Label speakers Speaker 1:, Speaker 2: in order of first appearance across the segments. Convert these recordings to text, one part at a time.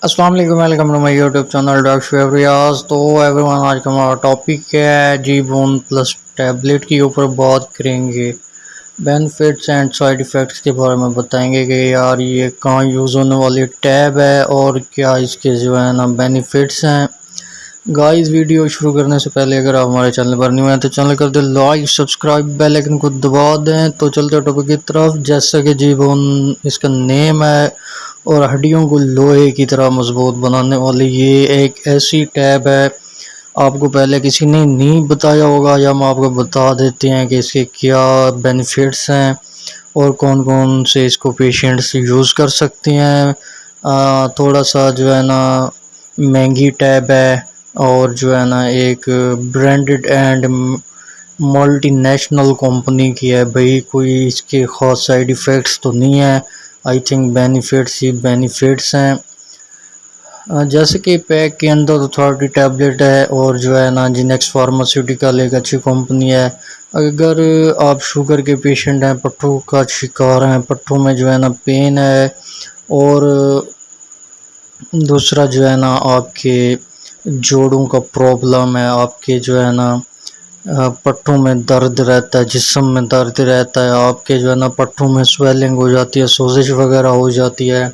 Speaker 1: अस्सलाम वालेकुम, welcome to my YouTube channel doctor Shoaib Riaz. तो एवरीवन, आज का हमारा टॉपिक क्या है जी, बोन प्लस टैबलेट के ऊपर बात करेंगे। बेनिफिट्स एंड साइड इफ़ेक्ट्स के बारे में बताएंगे कि यार ये कहाँ यूज़ होने वाली टैब है और क्या इसके जो है ना बेनिफिट्स हैं। गाइस, वीडियो शुरू करने से पहले अगर आप हमारे चैनल पर न्यू हैं तो चैनल कर दें लाइक, सब्सक्राइब, बेल आइकन को दबा दें। तो चलते टॉपिक की तरफ। जैसा कि जी बोन इसका नेम है और हड्डियों को लोहे की तरह मजबूत बनाने वाली ये एक ऐसी टैब है, आपको पहले किसी ने नहीं बताया होगा या हम आपको बता देते हैं कि इसके क्या बेनिफिट्स हैं और कौन कौन से इसको पेशेंट्स यूज़ कर सकते हैं। थोड़ा सा जो है ना महंगी टैब है और जो है ना एक ब्रांडेड एंड मल्टीनेशनल कंपनी की है भाई, कोई इसके ख़ास साइड इफ़ेक्ट्स तो नहीं है। I think benefits he benefits हैं। जैसे कि पैक के अंदर अथॉरिटी टैबलेट है और जो है ना जिनेक्स फार्मास्यूटिकल एक अच्छी कंपनी है। अगर आप शुगर के पेशेंट हैं, पट्ठों का शिकार हैं, पट्ठों में जो है ना पेन है और दूसरा जो है ना आपके जोड़ों का प्रॉब्लम है, आपके जो है ना पट्टों में दर्द रहता है, जिस्म में दर्द रहता है, आपके जो है ना पट्टों में स्वेलिंग हो जाती है, सोजिश वगैरह हो जाती है।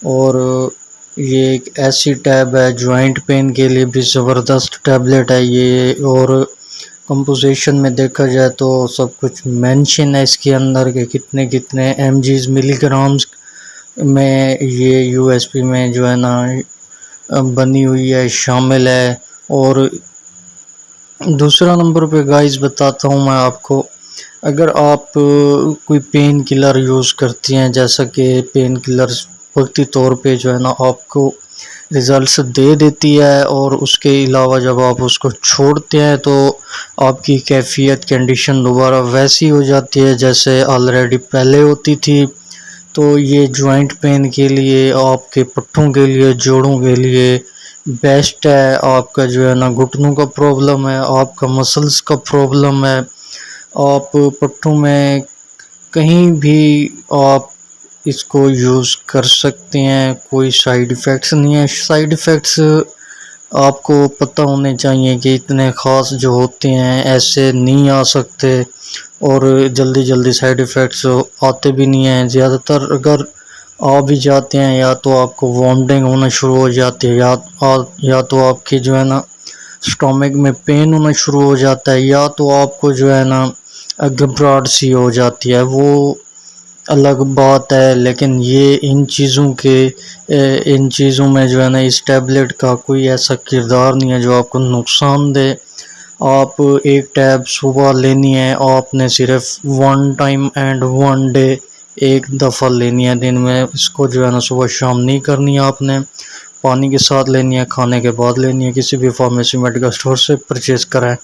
Speaker 1: और ये एक ऐसी टैब है, जॉइंट पेन के लिए भी ज़बरदस्त टैबलेट है ये। और कंपोजिशन में देखा जाए तो सब कुछ मेंशन है इसके अंदर के कितने कितने mgs मिलीग्राम्स में ये यूएसपी में जो है ना बनी हुई है, शामिल है। और दूसरा नंबर पे गाइस बताता हूँ मैं आपको, अगर आप कोई पेन किलर यूज़ करती हैं, जैसा कि पेन किलर वक्ती तौर पे जो है ना आपको रिज़ल्ट्स दे देती है और उसके अलावा जब आप उसको छोड़ते हैं तो आपकी कैफियत कंडीशन दोबारा वैसी हो जाती है जैसे ऑलरेडी पहले होती थी। तो ये जॉइंट पेन के लिए, आपके पट्टों के लिए, जोड़ों के लिए बेस्ट है। आपका जो है ना घुटनों का प्रॉब्लम है, आपका मसल्स का प्रॉब्लम है, आप पट्टों में कहीं भी आप इसको यूज़ कर सकते हैं। कोई साइड इफ़ेक्ट्स नहीं है। साइड इफ़ेक्ट्स आपको पता होने चाहिए कि इतने ख़ास जो होते हैं ऐसे नहीं आ सकते और जल्दी जल्दी साइड इफ़ेक्ट्स आते भी नहीं हैं। ज़्यादातर अगर आ भी जाते हैं या तो आपको वॉमिटिंग होना शुरू हो जाती है या तो आपकी जो है ना स्टोमक में पेन होना शुरू हो जाता है या तो आपको जो है ना घबराहट सी हो जाती है। वो अलग बात है, लेकिन ये इन चीज़ों में जो है ना इस टैबलेट का कोई ऐसा किरदार नहीं है जो आपको नुकसान दे। आप एक टैब सुबह लेनी है, आपने सिर्फ one time and one day, एक दफ़ा लेनी है दिन में। इसको जो है ना सुबह शाम नहीं करनी है, आपने पानी के साथ लेनी है, खाने के बाद लेनी है। किसी भी फार्मेसी मेडिकल स्टोर से परचेज़ कराएं।